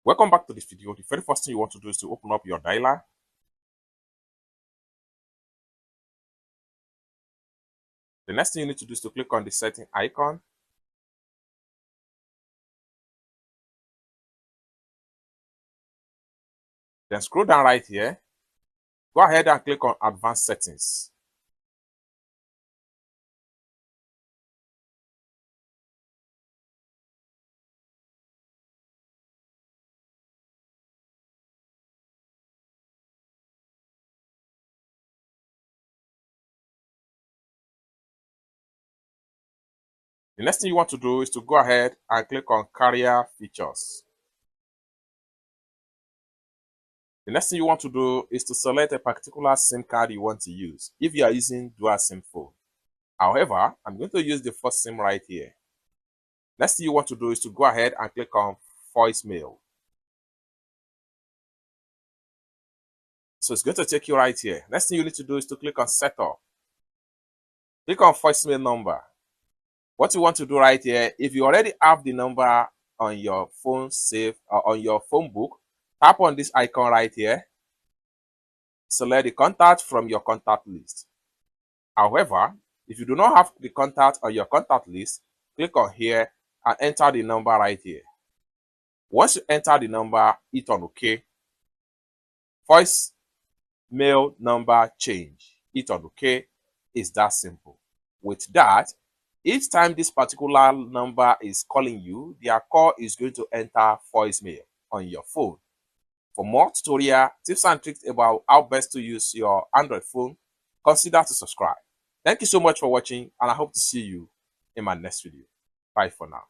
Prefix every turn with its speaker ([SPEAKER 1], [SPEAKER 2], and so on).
[SPEAKER 1] Welcome back to this video. The very first thing you want to do is to open up your dialer. The next thing you need to do is to click on the setting icon. Then scroll down right here. Go ahead and click on advanced settings. The next thing you want to do is to go ahead and click on carrier features. The next thing you want to do is to select a particular SIM card you want to use if you are using dual SIM phone. However, I'm going to use the first SIM right here. Next thing you want to do is to go ahead and click on voicemail. So it's going to take you right here. Next thing you need to do is to click on setup. Click on voicemail number. What you want to do right here, if you already have the number on your phone saved or on your phone book, tap on this icon right here. Select the contact from your contact list. However, if you do not have the contact on your contact list, click on here and enter the number right here. Once you enter the number, hit on OK. Voice mail number change. Hit on OK. It's that simple. With that, each time this particular number is calling you, their call is going to enter voicemail on your phone. For more tutorial tips and tricks about how best to use your Android phone, consider to subscribe. Thank you so much for watching, and I hope to see you in my next video. Bye for now.